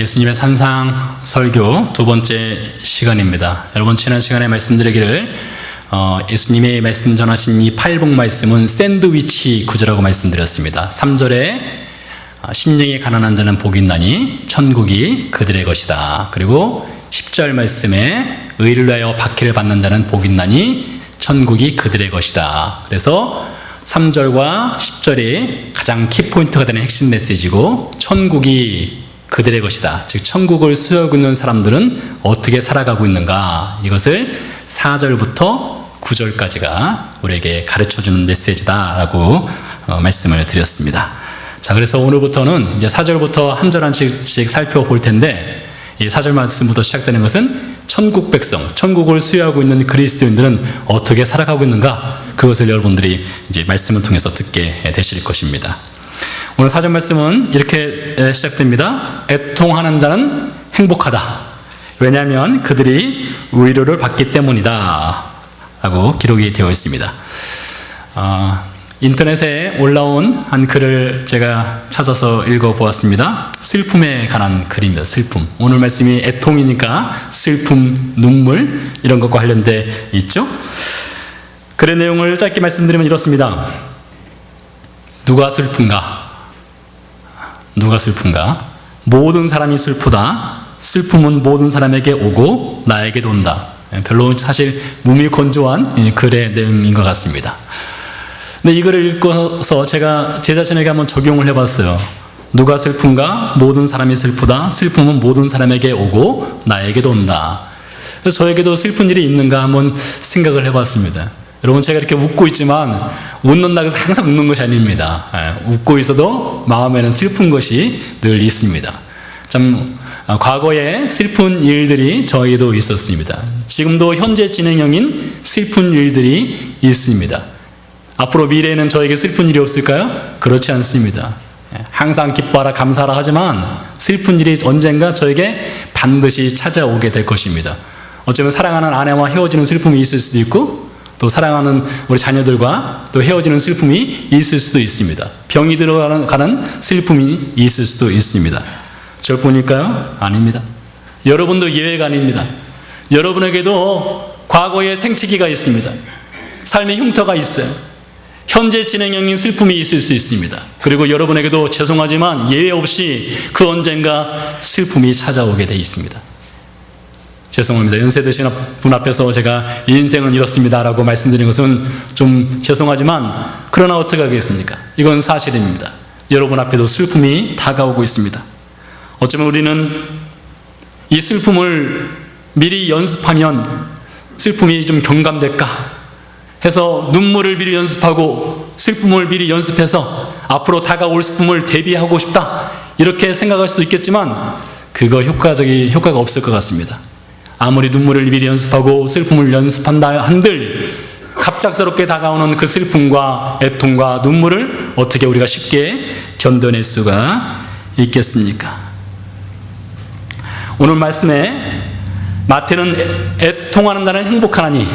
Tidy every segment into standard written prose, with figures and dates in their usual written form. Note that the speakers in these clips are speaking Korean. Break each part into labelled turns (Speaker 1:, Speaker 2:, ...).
Speaker 1: 예수님의 산상 설교 두 번째 시간입니다. 여러분, 지난 시간에 말씀드리기를 예수님의 말씀 전하신 이 팔복 말씀은 샌드위치 구조라고 말씀드렸습니다. 3절에 심령이 가난한 자는 복이 있나니 천국이 그들의 것이다. 그리고 10절 말씀에 의를 위하여 박해를 받는 자는 복이 있나니 천국이 그들의 것이다. 그래서 3절과 10절이 가장 키포인트가 되는 핵심 메시지고, 천국이 그들의 것이다. 즉 천국을 수여하고 있는 사람들은 어떻게 살아가고 있는가, 이것을 4절부터 9절까지가 우리에게 가르쳐주는 메시지다라고 말씀을 드렸습니다. 자, 그래서 오늘부터는 이제 4절부터 한 절 한씩 살펴볼 텐데, 이 4절 말씀부터 시작되는 것은 천국 백성, 천국을 수여하고 있는 그리스도인들은 어떻게 살아가고 있는가, 그것을 여러분들이 이제 말씀을 통해서 듣게 되실 것입니다. 오늘 4절 말씀은 이렇게 시작됩니다. 애통하는 자는 행복하다. 왜냐하면 그들이 위로를 받기 때문이다 라고 기록이 되어 있습니다. 인터넷에 올라온 한 글을 제가 찾아서 읽어보았습니다. 슬픔에 관한 글입니다. 슬픔. 오늘 말씀이 애통이니까 슬픔, 눈물 이런 것과 관련돼 있죠. 글의 내용을 짧게 말씀드리면 이렇습니다. 누가 슬픈가? 누가 슬픈가? 모든 사람이 슬프다. 슬픔은 모든 사람에게 오고 나에게도 온다. 별로 사실 무미건조한 글의 내용인 것 같습니다. 근데 이 글을 읽고서 제가 제 자신에게 한번 적용을 해봤어요. 누가 슬픈가? 모든 사람이 슬프다. 슬픔은 모든 사람에게 오고 나에게도 온다. 그래서 저에게도 슬픈 일이 있는가 한번 생각을 해봤습니다. 여러분, 제가 이렇게 웃고 있지만 웃는다고 해서 항상 웃는 것이 아닙니다. 웃고 있어도 마음에는 슬픈 것이 늘 있습니다. 참 과거에 슬픈 일들이 저에게도 있었습니다. 지금도 현재 진행형인 슬픈 일들이 있습니다. 앞으로 미래에는 저에게 슬픈 일이 없을까요? 그렇지 않습니다. 항상 기뻐하라 감사하라 하지만 슬픈 일이 언젠가 저에게 반드시 찾아오게 될 것입니다. 어쩌면 사랑하는 아내와 헤어지는 슬픔이 있을 수도 있고, 또 사랑하는 우리 자녀들과 또 헤어지는 슬픔이 있을 수도 있습니다. 병이 들어가는 슬픔이 있을 수도 있습니다. 저뿐일까요? 아닙니다. 여러분도 예외가 아닙니다. 여러분에게도 과거의 생채기가 있습니다. 삶의 흉터가 있어요. 현재 진행형인 슬픔이 있을 수 있습니다. 그리고 여러분에게도 죄송하지만 예외 없이 그 언젠가 슬픔이 찾아오게 돼 있습니다. 죄송합니다. 연세 드신 분 앞에서 제가 인생은 이렇습니다 라고 말씀드린 것은 좀 죄송하지만, 그러나 어떻게 하겠습니까? 이건 사실입니다. 여러분 앞에도 슬픔이 다가오고 있습니다. 어쩌면 우리는 이 슬픔을 미리 연습하면 슬픔이 좀 경감될까 해서 눈물을 미리 연습하고 슬픔을 미리 연습해서 앞으로 다가올 슬픔을 대비하고 싶다, 이렇게 생각할 수도 있겠지만 그거 효과가 없을 것 같습니다. 아무리 눈물을 미리 연습하고 슬픔을 연습한다 한들 갑작스럽게 다가오는 그 슬픔과 애통과 눈물을 어떻게 우리가 쉽게 견뎌낼 수가 있겠습니까? 오늘 말씀에 마태는 애통하는 자는 행복하나니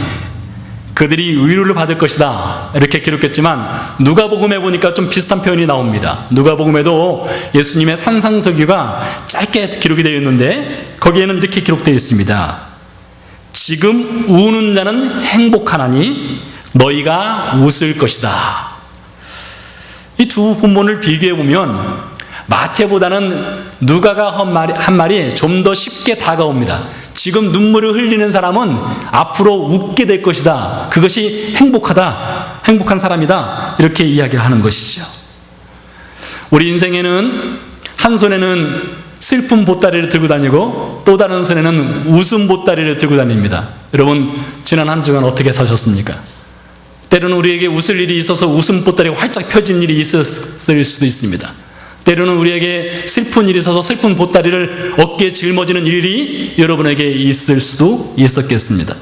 Speaker 1: 그들이 위로를 받을 것이다 이렇게 기록했지만, 누가복음에 보니까 좀 비슷한 표현이 나옵니다. 누가복음에도 예수님의 산상설교가 짧게 기록이 되어 있는데 거기에는 이렇게 기록되어 있습니다. 지금 우는 자는 행복하나니 너희가 웃을 것이다. 이 두 본문을 비교해 보면 마태보다는 누가가 한 말이 좀 더 쉽게 다가옵니다. 지금 눈물을 흘리는 사람은 앞으로 웃게 될 것이다. 그것이 행복하다. 행복한 사람이다. 이렇게 이야기를 하는 것이죠. 우리 인생에는 한 손에는 슬픈 보따리를 들고 다니고 또 다른 손에는 웃음 보따리를 들고 다닙니다. 여러분, 지난 한 주간 어떻게 사셨습니까? 때로는 우리에게 웃을 일이 있어서 웃음 보따리가 활짝 펴진 일이 있었을 수도 있습니다. 때로는 우리에게 슬픈 일이 있어서 슬픈 보따리를 어깨에 짊어지는 일이 여러분에게 있을 수도 있었겠습니다.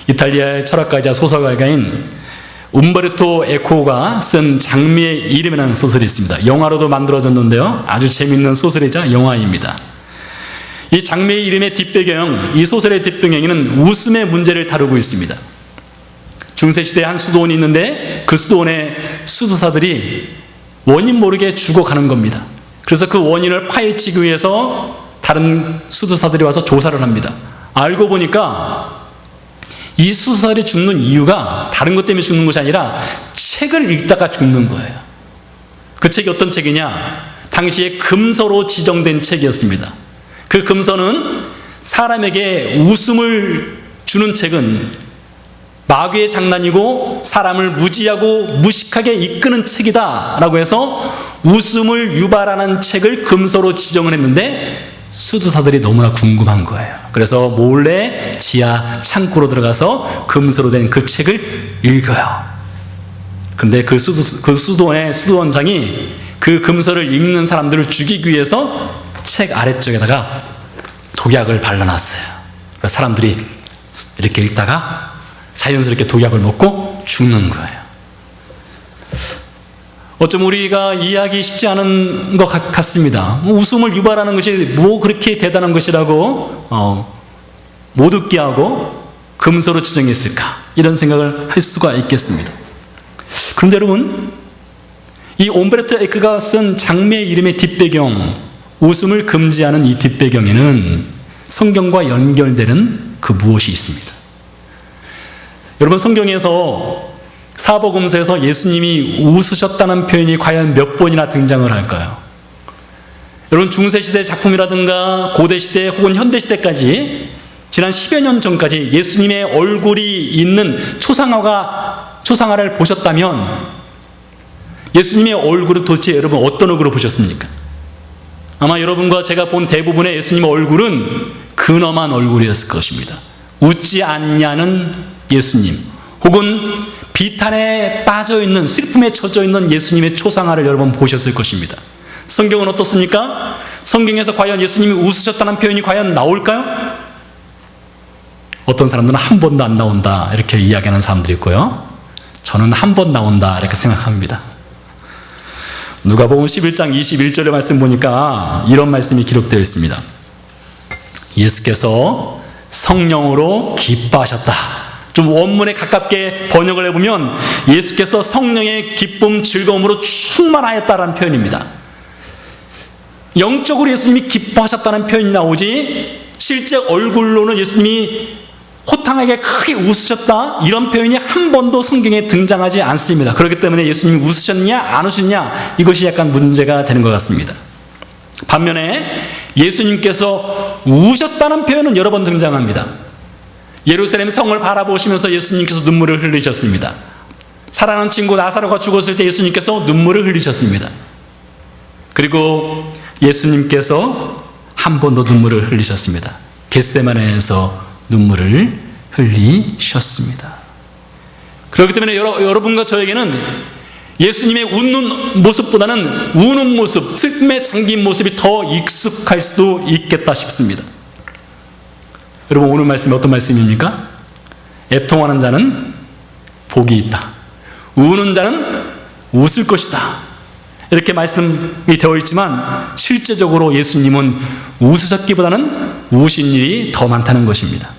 Speaker 1: 이탈리아의 철학가이자 소설가인 움베르토 에코가 쓴 장미의 이름이라는 소설이 있습니다. 영화로도 만들어졌는데요, 아주 재미있는 소설이자 영화입니다. 이 장미의 이름의 뒷배경, 이 소설의 뒷배경에는 웃음의 문제를 다루고 있습니다. 중세시대에 한 수도원이 있는데 그 수도원의 수도사들이 원인 모르게 죽어가는 겁니다. 그래서 그 원인을 파헤치기 위해서 다른 수도사들이 와서 조사를 합니다. 알고 보니까 이 수도사들이 죽는 이유가 다른 것 때문에 죽는 것이 아니라 책을 읽다가 죽는 거예요. 그 책이 어떤 책이냐? 당시에 금서로 지정된 책이었습니다. 그 금서는 사람에게 웃음을 주는 책은 마귀의 장난이고 사람을 무지하고 무식하게 이끄는 책이다 라고 해서 웃음을 유발하는 책을 금서로 지정을 했는데 수도사들이 너무나 궁금한 거예요. 그래서 몰래 지하 창고로 들어가서 금서로 된 그 책을 읽어요. 그런데 그 수도원의 수도원장이 그 금서를 읽는 사람들을 죽이기 위해서 책 아래쪽에다가 독약을 발라놨어요. 그래서 사람들이 이렇게 읽다가 자연스럽게 독약을 먹고 죽는 거예요. 어쩜 우리가 이해하기 쉽지 않은 것 같습니다. 웃음을 유발하는 것이 뭐 그렇게 대단한 것이라고 못 웃게 하고 금서로 지정했을까? 이런 생각을 할 수가 있겠습니다. 그런데 여러분, 이 옴베르토 에코가 쓴 장미의 이름의 뒷배경, 웃음을 금지하는 이 뒷배경에는 성경과 연결되는 그 무엇이 있습니다. 여러분, 성경에서 사복음서에서 예수님이 웃으셨다는 표현이 과연 몇 번이나 등장을 할까요? 여러분, 중세시대 작품이라든가 고대시대 혹은 현대시대까지 지난 10여 년 전까지 예수님의 얼굴이 있는 초상화를 보셨다면 예수님의 얼굴은 도대체 여러분 어떤 얼굴로 보셨습니까? 아마 여러분과 제가 본 대부분의 예수님의 얼굴은 근엄한 얼굴이었을 것입니다. 웃지 않냐는 예수님, 혹은 비탄에 빠져있는, 슬픔에 젖어있는 예수님의 초상화를 여러분 보셨을 것입니다. 성경은 어떻습니까? 성경에서 과연 예수님이 웃으셨다는 표현이 과연 나올까요? 어떤 사람들은 한 번도 안 나온다 이렇게 이야기하는 사람들이 있고요, 저는 한 번 나온다 이렇게 생각합니다. 누가복음 11장 21절의 말씀 보니까 이런 말씀이 기록되어 있습니다. 예수께서 성령으로 기뻐하셨다. 좀 원문에 가깝게 번역을 해보면 예수께서 성령의 기쁨, 즐거움으로 충만하였다라는 표현입니다. 영적으로 예수님이 기뻐하셨다는 표현이 나오지 실제 얼굴로는 예수님이 호탕하게 크게 웃으셨다 이런 표현이 한 번도 성경에 등장하지 않습니다. 그렇기 때문에 예수님이 웃으셨냐 안 웃으셨냐 이것이 약간 문제가 되는 것 같습니다. 반면에 예수님께서 우셨다는 표현은 여러 번 등장합니다. 예루살렘 성을 바라보시면서 예수님께서 눈물을 흘리셨습니다. 사랑하는 친구 나사로가 죽었을 때 예수님께서 눈물을 흘리셨습니다. 그리고 예수님께서 한 번 더 눈물을 흘리셨습니다. 겟세마네에서 눈물을 흘리셨습니다. 그렇기 때문에 여러분과 저에게는 예수님의 웃는 모습보다는 우는 모습, 슬픔에 잠긴 모습이 더 익숙할 수도 있겠다 싶습니다. 여러분, 오늘 말씀이 어떤 말씀입니까? 애통하는 자는 복이 있다. 우는 자는 웃을 것이다. 이렇게 말씀이 되어 있지만 실제적으로 예수님은 웃으셨기보다는 우신 일이 더 많다는 것입니다.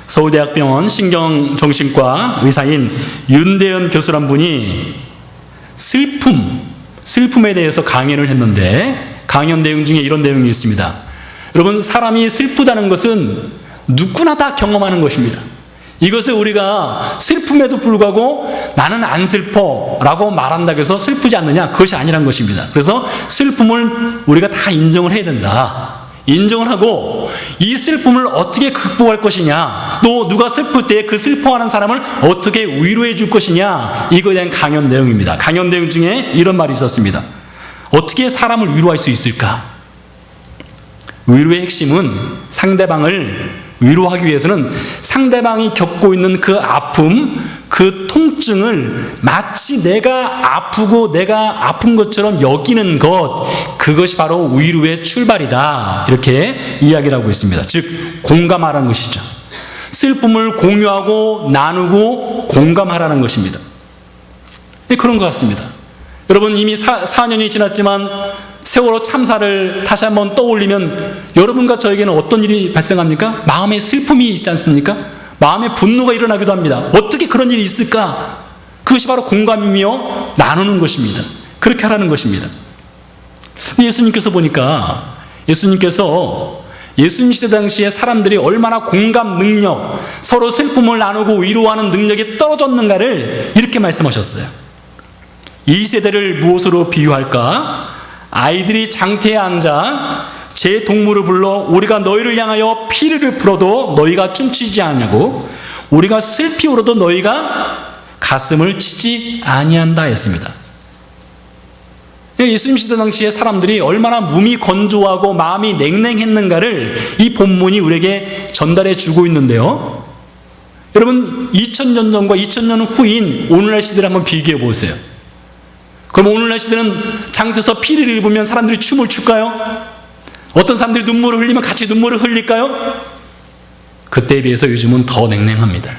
Speaker 1: 서울대학병원 신경정신과 의사인 윤대현 교수란 분이 슬픔에 대해서 강연을 했는데 강연 내용 중에 이런 내용이 있습니다. 여러분, 사람이 슬프다는 것은 누구나 다 경험하는 것입니다. 이것을 우리가 슬픔에도 불구하고 나는 안 슬퍼 라고 말한다고 해서 슬프지 않느냐, 그것이 아니란 것입니다. 그래서 슬픔을 우리가 다 인정을 해야 된다. 인정을 하고 이 슬픔을 어떻게 극복할 것이냐, 또 누가 슬플 때 그 슬퍼하는 사람을 어떻게 위로해 줄 것이냐, 이거에 대한 강연 내용입니다. 강연 내용 중에 이런 말이 있었습니다. 어떻게 사람을 위로할 수 있을까? 위로의 핵심은 상대방을 위로하기 위해서는 상대방이 겪고 있는 그 아픔, 그 통증을 마치 내가 아프고 내가 아픈 것처럼 여기는 것, 그것이 바로 위로의 출발이다. 이렇게 이야기를 하고 있습니다. 즉, 공감하라는 것이죠. 슬픔을 공유하고 나누고 공감하라는 것입니다. 네, 그런 것 같습니다. 여러분, 이미 4년이 지났지만 세월호 참사를 다시 한번 떠올리면 여러분과 저에게는 어떤 일이 발생합니까? 마음에 슬픔이 있지 않습니까? 마음에 분노가 일어나기도 합니다. 어떻게 그런 일이 있을까? 그것이 바로 공감이며 나누는 것입니다. 그렇게 하라는 것입니다. 근데 예수님께서 보니까 예수님 시대 당시에 사람들이 얼마나 공감 능력, 서로 슬픔을 나누고 위로하는 능력이 떨어졌는가를 이렇게 말씀하셨어요. 이 세대를 무엇으로 비유할까? 아이들이 장태에 앉아 제 동물을 불러 우리가 너희를 향하여 피리를 불어도 너희가 춤추지 아니하고 우리가 슬피 울어도 너희가 가슴을 치지 아니한다 했습니다. 예수님 시대 당시에 사람들이 얼마나 몸이 건조하고 마음이 냉랭했는가를 이 본문이 우리에게 전달해 주고 있는데요. 여러분 2000년 전과 2000년 후인 오늘날 시대를 한번 비교해 보세요. 그럼 오늘날 시대는 장터에서 피리를 입으면 사람들이 춤을 출까요? 어떤 사람들이 눈물을 흘리면 같이 눈물을 흘릴까요? 그때에 비해서 요즘은 더 냉랭합니다.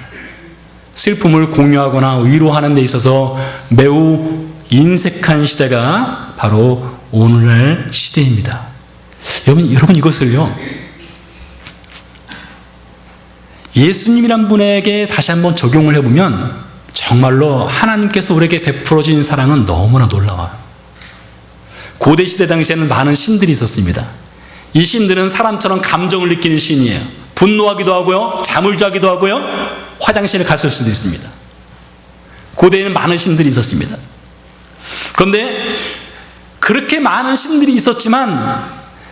Speaker 1: 슬픔을 공유하거나 위로하는 데 있어서 매우 인색한 시대가 바로 오늘날 시대입니다. 여러분 이것을요, 예수님이란 분에게 다시 한번 적용을 해보면 정말로 하나님께서 우리에게 베풀어 주신 사랑은 너무나 놀라워요. 고대 시대 당시에는 많은 신들이 있었습니다. 이 신들은 사람처럼 감정을 느끼는 신이에요. 분노하기도 하고요, 잠을 자기도 하고요, 화장실을 갔을 수도 있습니다. 고대에는 많은 신들이 있었습니다. 그런데 그렇게 많은 신들이 있었지만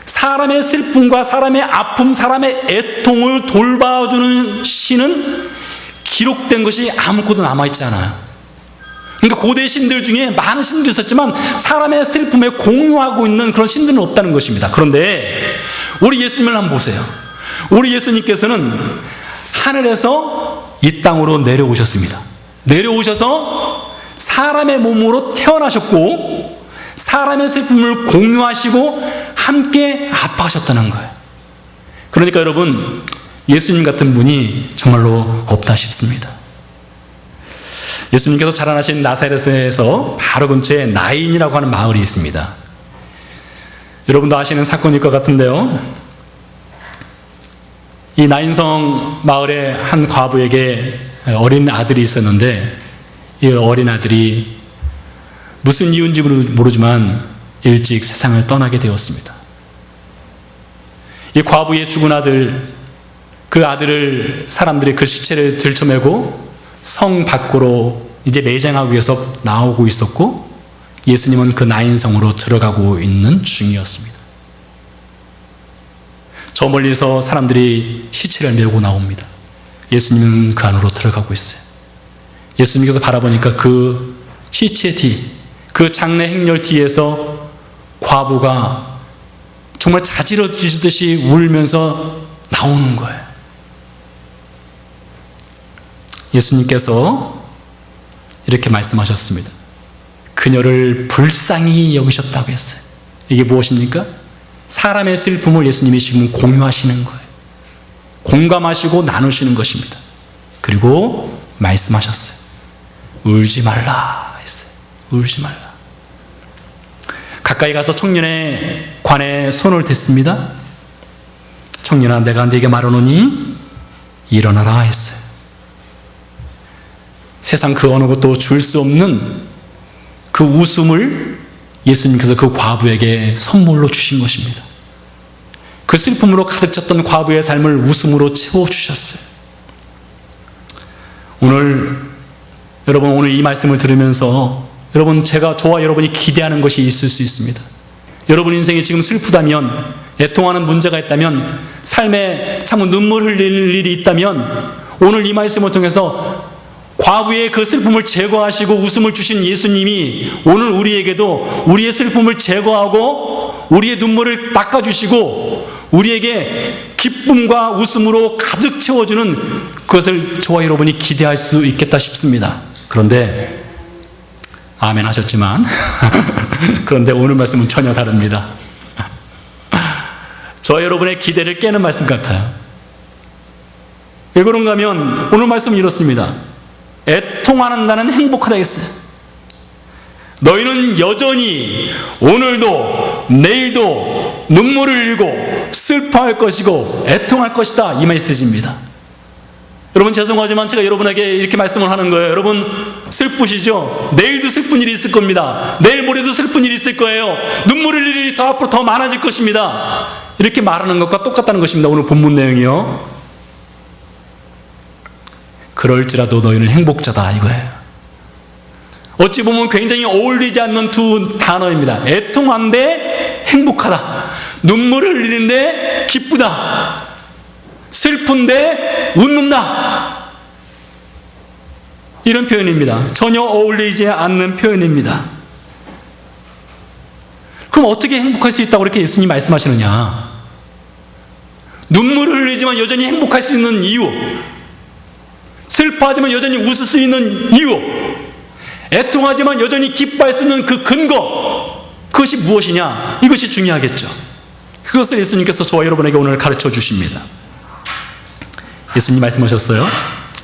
Speaker 1: 사람의 슬픔과 사람의 아픔, 사람의 애통을 돌봐주는 신은 기록된 것이 아무것도 남아있지 않아요. 그러니까 고대 신들 중에 많은 신들이 있었지만 사람의 슬픔에 공유하고 있는 그런 신들은 없다는 것입니다. 그런데 우리 예수님을 한번 보세요. 우리 예수님께서는 하늘에서 이 땅으로 내려오셨습니다. 내려오셔서 사람의 몸으로 태어나셨고 사람의 슬픔을 공유하시고 함께 아파하셨다는 거예요. 그러니까 여러분, 예수님 같은 분이 정말로 없다 싶습니다. 예수님께서 자라나신 나사렛에서 바로 근처에 나인이라고 하는 마을이 있습니다. 여러분도 아시는 사건일 것 같은데요, 이 나인성 마을에 한 과부에게 어린 아들이 있었는데 이 어린 아들이 무슨 이유인지 모르지만 일찍 세상을 떠나게 되었습니다. 이 과부의 죽은 아들, 그 아들을 사람들이 그 시체를 들쳐매고 성 밖으로 이제 매장하기 위해서 나오고 있었고 예수님은 그 나인성으로 들어가고 있는 중이었습니다. 저 멀리서 사람들이 시체를 메고 나옵니다. 예수님은 그 안으로 들어가고 있어요. 예수님께서 바라보니까 그 시체 뒤, 그 장례 행렬 뒤에서 과부가 정말 자지러지듯이 울면서 나오는 거예요. 예수님께서 이렇게 말씀하셨습니다. 그녀를 불쌍히 여기셨다고 했어요. 이게 무엇입니까? 사람의 슬픔을 예수님이 지금 공유하시는 거예요. 공감하시고 나누시는 것입니다. 그리고 말씀하셨어요. 울지 말라 했어요. 울지 말라. 가까이 가서 청년의 관에 손을 댔습니다. 청년아, 내가 네게 말하노니 일어나라 했어요. 세상 그 어느 것도 줄 수 없는 그 웃음을 예수님께서 그 과부에게 선물로 주신 것입니다. 그 슬픔으로 가득 찼던 과부의 삶을 웃음으로 채워주셨어요. 여러분 오늘 이 말씀을 들으면서 저와 여러분이 기대하는 것이 있을 수 있습니다. 여러분 인생이 지금 슬프다면, 애통하는 문제가 있다면, 삶에 참 눈물 흘릴 일이 있다면 오늘 이 말씀을 통해서 과부의 그 슬픔을 제거하시고 웃음을 주신 예수님이 오늘 우리에게도 우리의 슬픔을 제거하고 우리의 눈물을 닦아주시고 우리에게 기쁨과 웃음으로 가득 채워주는 그것을 저와 여러분이 기대할 수 있겠다 싶습니다. 그런데 아멘 하셨지만 그런데 오늘 말씀은 전혀 다릅니다. 저와 여러분의 기대를 깨는 말씀 같아요. 왜 그런가 하면 오늘 말씀은 이렇습니다. 애통하는 나는 행복하다 했어요. 너희는 여전히 오늘도 내일도 눈물을 흘리고 슬퍼할 것이고 애통할 것이다, 이 메시지입니다. 여러분 죄송하지만 제가 여러분에게 이렇게 말씀을 하는 거예요. 여러분 슬프시죠? 내일도 슬픈 일이 있을 겁니다. 내일 모레도 슬픈 일이 있을 거예요. 눈물 흘릴 일이 더 앞으로 더 많아질 것입니다. 이렇게 말하는 것과 똑같다는 것입니다. 오늘 본문 내용이요. 그럴지라도 너희는 행복자다 이거예요. 어찌 보면 굉장히 어울리지 않는 두 단어입니다. 애통한데 행복하다. 눈물을 흘리는데 기쁘다. 슬픈데 웃는다. 이런 표현입니다. 전혀 어울리지 않는 표현입니다. 그럼 어떻게 행복할 수 있다고 이렇게 예수님이 말씀하시느냐? 눈물을 흘리지만 여전히 행복할 수 있는 이유, 슬퍼하지만 여전히 웃을 수 있는 이유, 애통하지만 여전히 기뻐할 수 있는 그 근거, 그것이 무엇이냐? 이것이 중요하겠죠. 그것을 예수님께서 저와 여러분에게 오늘 가르쳐 주십니다. 예수님 말씀하셨어요.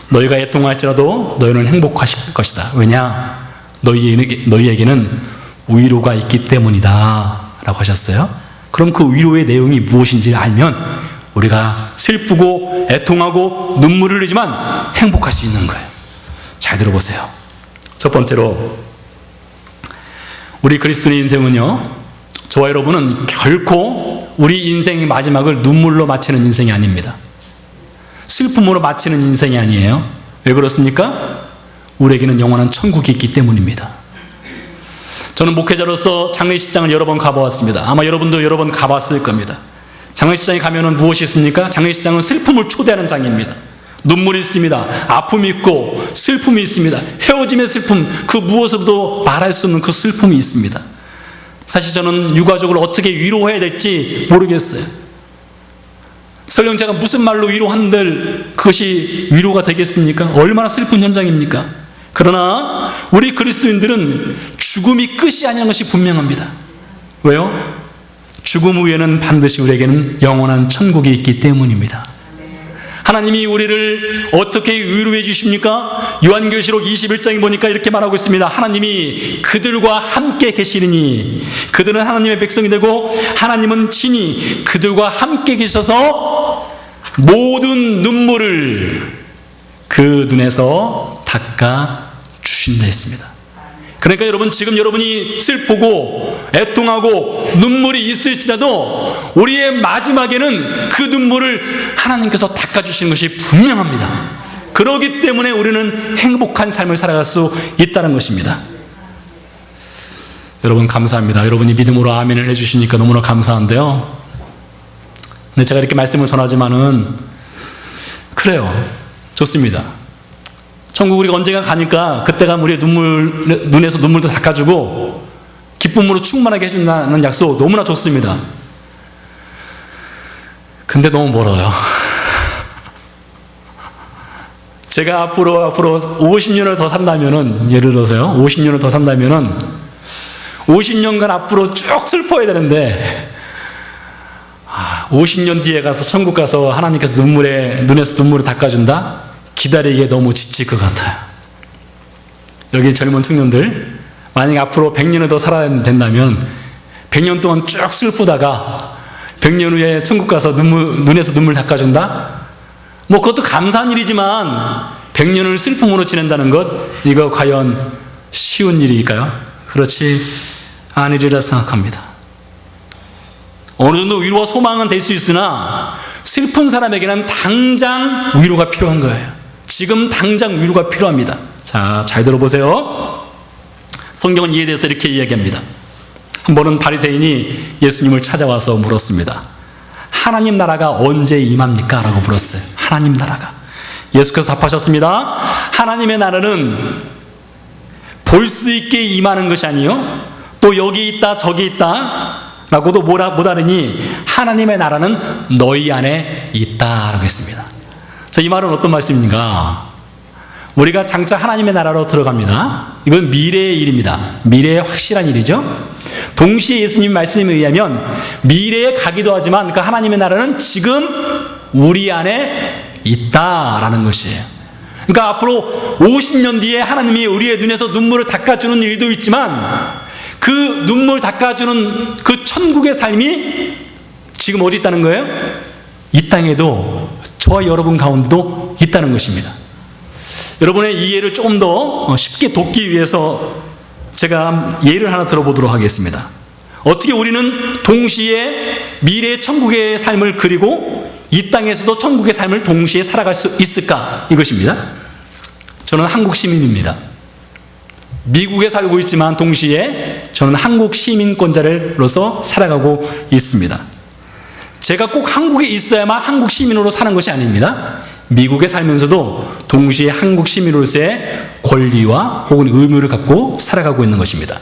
Speaker 1: 너희가 애통할지라도 너희는 행복하실 것이다. 왜냐? 너희에게는 위로가 있기 때문이다 라고 하셨어요. 그럼 그 위로의 내용이 무엇인지 알면 우리가 슬프고 애통하고 눈물을 흘리지만 행복할 수 있는 거예요. 잘 들어보세요. 첫 번째로, 우리 그리스도인의 인생은요, 저와 여러분은 결코 우리 인생의 마지막을 눈물로 마치는 인생이 아닙니다. 슬픔으로 마치는 인생이 아니에요. 왜 그렇습니까? 우리에게는 영원한 천국이 있기 때문입니다. 저는 목회자로서 장례식장을 여러 번 가보았습니다. 아마 여러분도 여러 번 가봤을 겁니다. 장례식장에 가면은 무엇이 있습니까? 장례식장은 슬픔을 초대하는 장입니다. 눈물이 있습니다. 아픔이 있고 슬픔이 있습니다. 헤어짐의 슬픔, 그 무엇으로도 말할 수 없는 그 슬픔이 있습니다. 사실 저는 유가족을 어떻게 위로해야 될지 모르겠어요. 설령 제가 무슨 말로 위로한들 그것이 위로가 되겠습니까? 얼마나 슬픈 현장입니까? 그러나 우리 그리스도인들은 죽음이 끝이 아니라는 것이 분명합니다. 왜요? 죽음 후에는 반드시 우리에게는 영원한 천국이 있기 때문입니다. 하나님이 우리를 어떻게 위로해 주십니까? 요한계시록 21장에 보니까 이렇게 말하고 있습니다. 하나님이 그들과 함께 계시리니 그들은 하나님의 백성이 되고 하나님은 친히 그들과 함께 계셔서 모든 눈물을 그 눈에서 닦아 주신다 했습니다. 그러니까 여러분, 지금 여러분이 슬프고 애통하고 눈물이 있을지라도 우리의 마지막에는 그 눈물을 하나님께서 닦아주시는 것이 분명합니다. 그렇기 때문에 우리는 행복한 삶을 살아갈 수 있다는 것입니다. 여러분 감사합니다. 여러분이 믿음으로 아멘을 해주시니까 너무나 감사한데요. 근데 제가 이렇게 말씀을 전하지만은 그래요. 좋습니다. 천국 우리가 언젠가 가니까 그때가 우리의 눈에서 눈물도 닦아주고 기쁨으로 충만하게 해준다는 약속 너무나 좋습니다. 근데 너무 멀어요. 제가 앞으로 50년을 더 산다면은, 예를 들어서요, 50년을 더 산다면은 50년간 앞으로 쭉 슬퍼야 되는데 50년 뒤에 가서 천국 가서 하나님께서 눈에서 눈물을 닦아준다? 기다리기에 너무 지칠 것 같아요. 여기 젊은 청년들, 만약에 앞으로 100년을 더 살아야 된다면 100년 동안 쭉 슬프다가 100년 후에 천국 가서 눈에서 눈물 닦아준다? 뭐 그것도 감사한 일이지만 100년을 슬픔으로 지낸다는 것, 이거 과연 쉬운 일일까요? 그렇지 않으리라 생각합니다. 어느 정도 위로와 소망은 될 수 있으나 슬픈 사람에게는 당장 위로가 필요한 거예요. 지금 당장 위로가 필요합니다. 자, 잘 들어보세요. 성경은 이에 대해서 이렇게 이야기합니다. 한 번은 바리새인이 예수님을 찾아와서 물었습니다. 하나님 나라가 언제 임합니까? 라고 물었어요. 하나님 나라가. 예수께서 답하셨습니다. 하나님의 나라는 볼 수 있게 임하는 것이 아니요, 또 여기 있다 저기 있다 라고도 못하느니 하나님의 나라는 너희 안에 있다 라고 했습니다. 자, 이 말은 어떤 말씀입니까? 우리가 장차 하나님의 나라로 들어갑니다. 이건 미래의 일입니다. 미래의 확실한 일이죠. 동시에 예수님 말씀에 의하면 미래에 가기도 하지만 그 하나님의 나라는 지금 우리 안에 있다라는 것이에요. 그러니까 앞으로 50년 뒤에 하나님이 우리의 눈에서 눈물을 닦아주는 일도 있지만 그 눈물 닦아주는 그 천국의 삶이 지금 어디 있다는 거예요? 이 땅에도, 저와 여러분 가운데도 있다는 것입니다. 여러분의 이해를 조금 더 쉽게 돕기 위해서 제가 예를 하나 들어보도록 하겠습니다. 어떻게 우리는 동시에 미래의 천국의 삶을 그리고 이 땅에서도 천국의 삶을 동시에 살아갈 수 있을까? 이것입니다. 저는 한국 시민입니다. 미국에 살고 있지만 동시에 저는 한국 시민권자로서 살아가고 있습니다. 제가 꼭 한국에 있어야만 한국 시민으로 사는 것이 아닙니다. 미국에 살면서도 동시에 한국 시민으로서의 권리와 혹은 의무를 갖고 살아가고 있는 것입니다.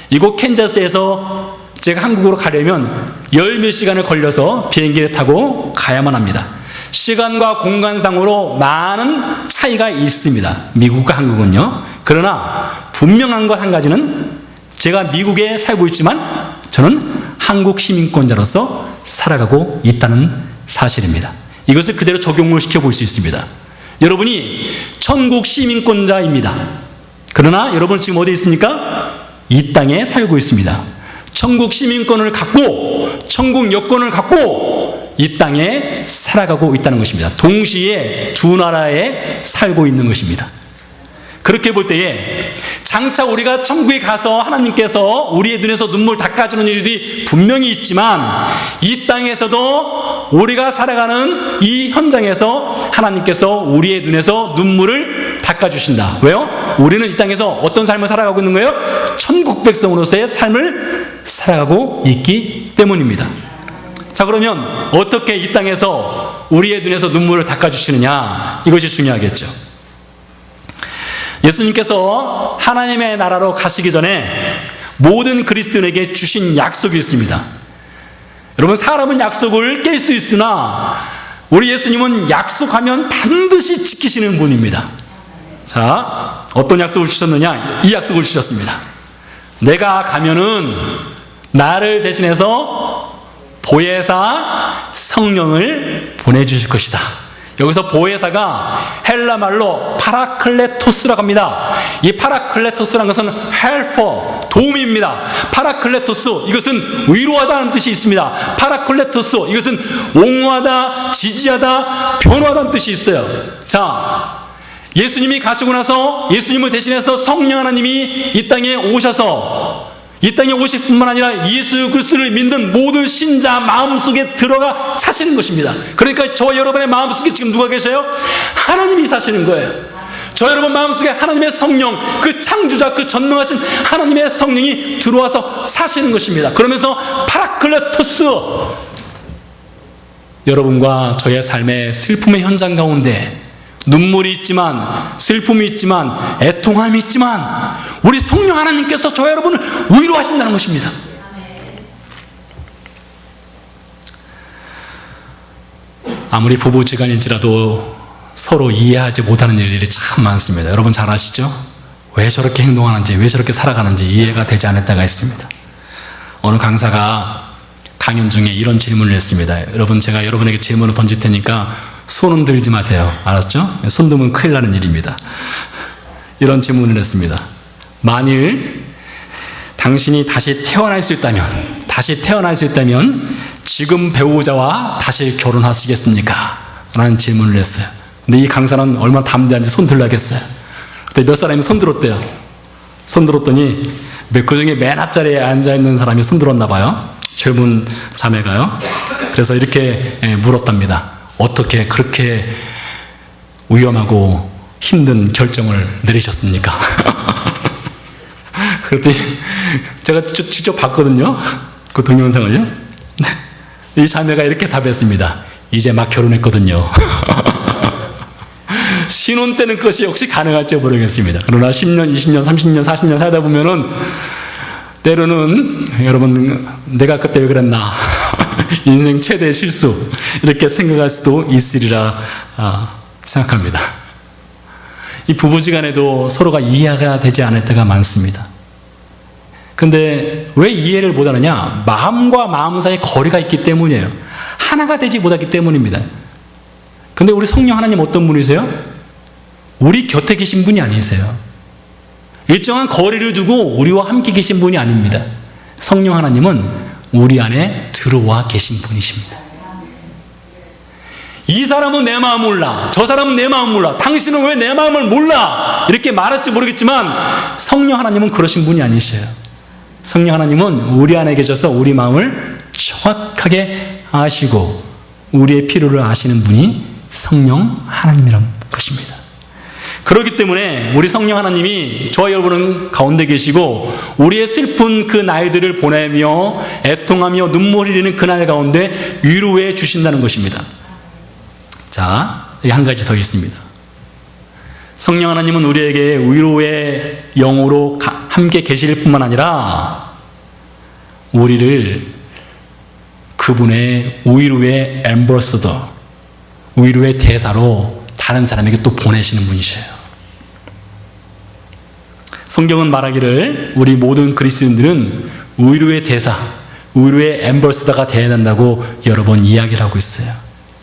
Speaker 1: 이곳 캔자스에서 제가 한국으로 가려면 열 몇 시간을 걸려서 비행기를 타고 가야만 합니다. 시간과 공간상으로 많은 차이가 있습니다. 미국과 한국은요. 그러나 분명한 것 한 가지는 제가 미국에 살고 있지만 저는 한국 시민권자로서 살아가고 있다는 사실입니다. 이것을 그대로 적용을 시켜볼 수 있습니다. 여러분이 천국 시민권자입니다. 그러나 여러분 지금 어디에 있습니까? 이 땅에 살고 있습니다. 천국 시민권을 갖고 천국 여권을 갖고 이 땅에 살아가고 있다는 것입니다. 동시에 두 나라에 살고 있는 것입니다. 그렇게 볼 때에 장차 우리가 천국에 가서 하나님께서 우리의 눈에서 눈물 닦아주는 일들이 분명히 있지만 이 땅에서도 우리가 살아가는 이 현장에서 하나님께서 우리의 눈에서 눈물을 닦아주신다. 왜요? 우리는 이 땅에서 어떤 삶을 살아가고 있는 거예요? 천국 백성으로서의 삶을 살아가고 있기 때문입니다. 자, 그러면 어떻게 이 땅에서 우리의 눈에서 눈물을 닦아주시느냐? 이것이 중요하겠죠. 예수님께서 하나님의 나라로 가시기 전에 모든 그리스도인에게 주신 약속이 있습니다. 여러분, 사람은 약속을 깰 수 있으나 우리 예수님은 약속하면 반드시 지키시는 분입니다. 자, 어떤 약속을 주셨느냐? 이 약속을 주셨습니다. 내가 가면은 나를 대신해서 보혜사 성령을 보내주실 것이다. 여기서 보혜사가 헬라 말로 파라클레토스라고 합니다. 이 파라클레토스라는 것은 헬퍼, 도움입니다. 파라클레토스, 이것은 위로하다는 뜻이 있습니다. 파라클레토스, 이것은 옹호하다, 지지하다, 변호하다는 뜻이 있어요. 자, 예수님이 가시고 나서 예수님을 대신해서 성령 하나님이 이 땅에 오셔서 이 땅에 오실 뿐만 아니라 예수 그리스도를 믿는 모든 신자 마음속에 들어가 사시는 것입니다. 그러니까 저와 여러분의 마음속에 지금 누가 계세요? 하나님이 사시는 거예요. 저 여러분 마음속에 하나님의 성령, 그 창조자, 그 전능하신 하나님의 성령이 들어와서 사시는 것입니다. 그러면서 파라클레토스, 여러분과 저의 삶의 슬픔의 현장 가운데 눈물이 있지만, 슬픔이 있지만, 애통함이 있지만 우리 성령 하나님께서 저 여러분을 위로하신다는 것입니다. 아무리 부부지간인지라도 서로 이해하지 못하는 일들이 참 많습니다. 여러분 잘 아시죠? 왜 저렇게 행동하는지, 왜 저렇게 살아가는지 이해가 되지 않을 때가 있습니다. 어느 강사가 강연 중에 이런 질문을 했습니다. 여러분, 제가 여러분에게 질문을 던질 테니까 손은 들지 마세요. 알았죠? 손 들면 큰일 나는 일입니다. 이런 질문을 했습니다. 만일 당신이 다시 태어날 수 있다면 지금 배우자와 다시 결혼하시겠습니까? 라는 질문을 했어요. 근데 이 강사는 얼마나 담대한지 손 들라겠어요. 그때 몇 사람이 손 들었대요. 손 들었더니 그 중에 맨 앞자리에 앉아있는 사람이 손 들었나 봐요. 젊은 자매가요. 그래서 이렇게 물었답니다. 어떻게 그렇게 위험하고 힘든 결정을 내리셨습니까? 그랬더니 제가 직접 봤거든요. 그 동영상을요. 이 자매가 이렇게 답했습니다. 이제 막 결혼했거든요. 신혼 때는 그것이 역시 가능할지 모르겠습니다. 그러나 10년, 20년, 30년, 40년 살다 보면은 때로는 여러분, 내가 그때 왜 그랬나? 인생 최대의 실수, 이렇게 생각할 수도 있으리라 생각합니다. 이 부부지간에도 서로가 이해가 되지 않을 때가 많습니다. 근데 왜 이해를 못하느냐? 마음과 마음 사이에 거리가 있기 때문이에요. 하나가 되지 못하기 때문입니다. 근데 우리 성령 하나님 어떤 분이세요? 우리 곁에 계신 분이 아니세요. 일정한 거리를 두고 우리와 함께 계신 분이 아닙니다. 성령 하나님은 우리 안에 들어와 계신 분이십니다. 이 사람은 내 마음을 몰라, 저 사람은 내 마음을 몰라, 당신은 왜 내 마음을 몰라, 이렇게 말할지 모르겠지만 성령 하나님은 그러신 분이 아니셔요. 성령 하나님은 우리 안에 계셔서 우리 마음을 정확하게 아시고 우리의 필요를 아시는 분이 성령 하나님이라는 것입니다. 그렇기 때문에 우리 성령 하나님이 저와 여러분은 가운데 계시고 우리의 슬픈 그 날들을 보내며 애통하며 눈물 흘리는 그날 가운데 위로해 주신다는 것입니다. 자, 여기 한 가지 더 있습니다. 성령 하나님은 우리에게 위로의 영으로 함께 계실 뿐만 아니라 우리를 그분의 위로의 앰버서더, 위로의 대사로 다른 사람에게 또 보내시는 분이셔요. 성경은 말하기를 우리 모든 그리스도인들은 위로의 대사, 위로의 앰버서더가 되어야 된다고 여러 번 이야기를 하고 있어요.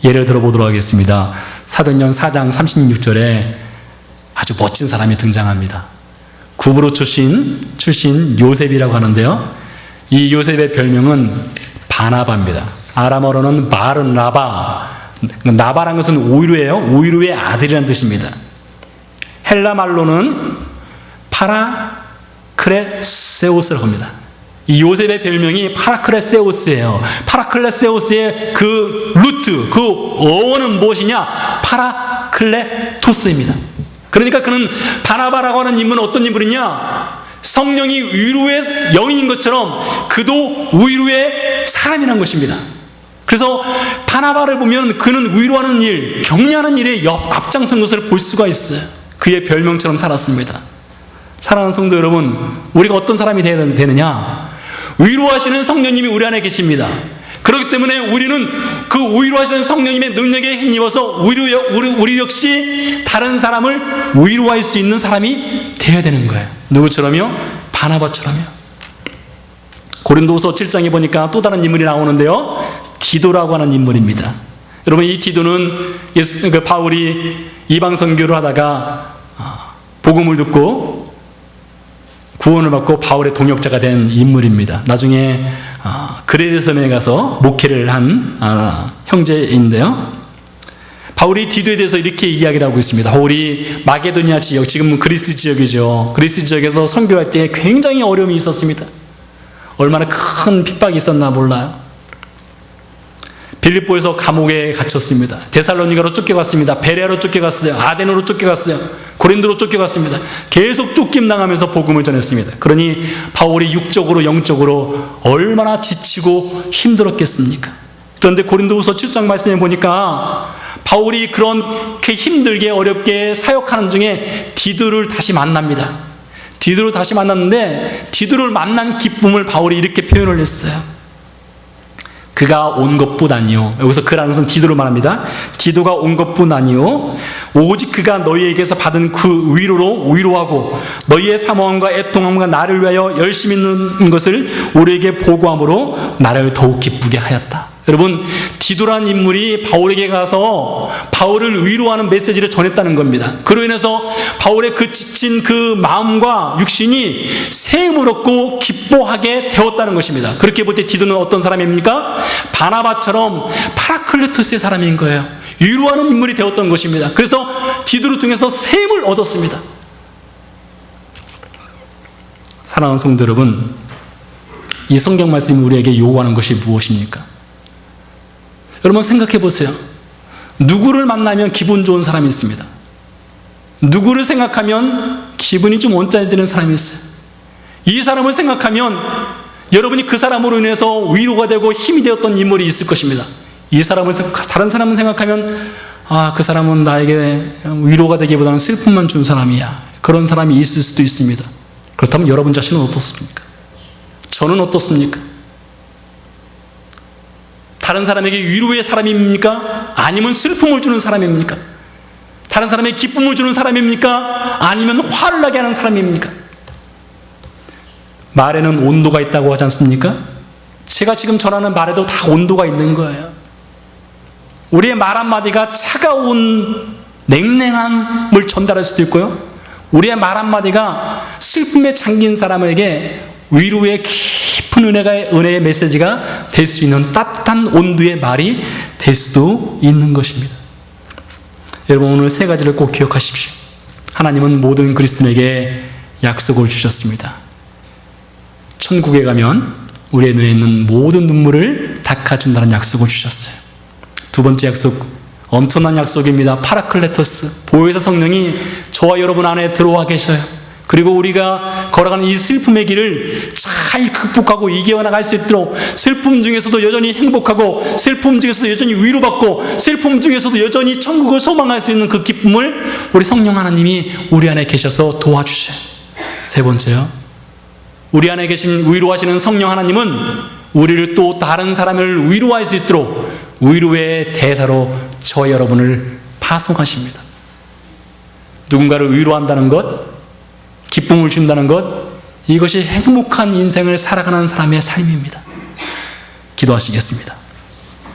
Speaker 1: 예를 들어보도록 하겠습니다. 사도행전 4장 36절에 아주 멋진 사람이 등장합니다. 구브로 출신 요셉이라고 하는데요. 이 요셉의 별명은 바나바입니다. 아람어로는 바른 라바. 나바라는 것은 오이루예요. 오이루의 아들이라는 뜻입니다. 헬라 말로는 파라크레세우스라고 합니다. 이 요셉의 별명이 파라클레세우스예요. 파라클레세우스의 그 루트, 그 어원은 무엇이냐? 파라클레토스입니다. 그러니까 그는 바나바라고 하는 인물은 어떤 인물이냐? 성령이 위로의 영인 것처럼 그도 위로의 사람이라는 것입니다. 그래서 바나바를 보면 그는 위로하는 일, 격려하는 일에 앞장선 것을 볼 수가 있어요. 그의 별명처럼 살았습니다. 사랑하는 성도 여러분, 우리가 어떤 사람이 되느냐? 위로하시는 성령님이 우리 안에 계십니다. 그렇기 때문에 우리는 그 위로하시는 성령님의 능력에 힘입어서 우리 역시 다른 사람을 위로할 수 있는 사람이 되어야 되는 거예요. 누구처럼요? 바나바처럼요. 고린도후서 7장에 보니까 또 다른 인물이 나오는데요. 디도라고 하는 인물입니다. 여러분, 이 디도는 바울이 이방 선교를 하다가 복음을 듣고 구원을 받고 바울의 동역자가 된 인물입니다. 나중에 그레데 섬에 가서 목회를 한 형제인데요. 바울이 디도에 대해서 이렇게 이야기를 하고 있습니다. 바울이 마게도니아 지역, 지금은 그리스 지역이죠. 그리스 지역에서 선교할 때 굉장히 어려움이 있었습니다. 얼마나 큰 핍박이 있었나 몰라요. 빌립보에서 감옥에 갇혔습니다. 데살로니가로 쫓겨갔습니다. 베레아로 쫓겨갔어요. 아덴으로 쫓겨갔어요. 고린도로 쫓겨갔습니다. 계속 쫓김당하면서 복음을 전했습니다. 그러니 바울이 육적으로 영적으로 얼마나 지치고 힘들었겠습니까? 그런데 고린도후서 7장 말씀에 보니까 바울이 그렇게 힘들게 어렵게 사역하는 중에 디도를 다시 만납니다. 디도를 다시 만났는데 디도를 만난 기쁨을 바울이 이렇게 표현을 했어요. 그가 온 것뿐 아니요. 여기서 그라는 것은 디도를 말합니다. 디도가 온 것뿐 아니요. 오직 그가 너희에게서 받은 그 위로로 위로하고 너희의 사모함과 애통함과 나를 위하여 열심히 있는 것을 우리에게 보고함으로 나를 더욱 기쁘게 하였다. 여러분, 디도라는 인물이 바울에게 가서 바울을 위로하는 메시지를 전했다는 겁니다. 그로 인해서 바울의 그 지친 그 마음과 육신이 샘을 얻고 기뻐하게 되었다는 것입니다. 그렇게 볼 때 디도는 어떤 사람입니까? 바나바처럼 파라클레토스의 사람인 거예요. 위로하는 인물이 되었던 것입니다. 그래서 디도를 통해서 샘을 얻었습니다. 사랑하는 성도 여러분, 이 성경 말씀이 우리에게 요구하는 것이 무엇입니까? 여러분 생각해 보세요. 누구를 만나면 기분 좋은 사람이 있습니다. 누구를 생각하면 기분이 좀 온짠해지는 사람이 있어요. 이 사람을 생각하면 여러분이 그 사람으로 인해서 위로가 되고 힘이 되었던 인물이 있을 것입니다. 이 사람을 다른 사람을 생각하면 그 사람은 나에게 위로가 되기보다는 슬픔만 준 사람이야. 그런 사람이 있을 수도 있습니다. 그렇다면 여러분 자신은 어떻습니까? 저는 어떻습니까? 다른 사람에게 위로의 사람입니까? 아니면 슬픔을 주는 사람입니까? 다른 사람에게 기쁨을 주는 사람입니까? 아니면 화를 나게 하는 사람입니까? 말에는 온도가 있다고 하지 않습니까? 제가 지금 전하는 말에도 다 온도가 있는 거예요. 우리의 말 한마디가 차가운 냉랭함을 전달할 수도 있고요. 우리의 말 한마디가 슬픔에 잠긴 사람에게 위로의 깊은 은혜의 메시지가 될 수 있는 따뜻한 온도의 말이 될 수도 있는 것입니다. 여러분, 오늘 세 가지를 꼭 기억하십시오. 하나님은 모든 그리스도인에게 약속을 주셨습니다. 천국에 가면 우리의 눈에 있는 모든 눈물을 닦아준다는 약속을 주셨어요. 두 번째 약속, 엄청난 약속입니다. 파라클레토스, 보혜사 성령이 저와 여러분 안에 들어와 계셔요. 그리고 우리가 걸어가는 이 슬픔의 길을 잘 극복하고 이겨나갈 수 있도록, 슬픔 중에서도 여전히 행복하고, 슬픔 중에서도 여전히 위로받고, 슬픔 중에서도 여전히 천국을 소망할 수 있는 그 기쁨을 우리 성령 하나님이 우리 안에 계셔서 도와주셔요. 세 번째요, 우리 안에 계신 위로하시는 성령 하나님은 우리를 또 다른 사람을 위로할 수 있도록 위로의 대사로 저 여러분을 파송하십니다. 누군가를 위로한다는 것, 기쁨을 준다는 것, 이것이 행복한 인생을 살아가는 사람의 삶입니다. 기도하시겠습니다.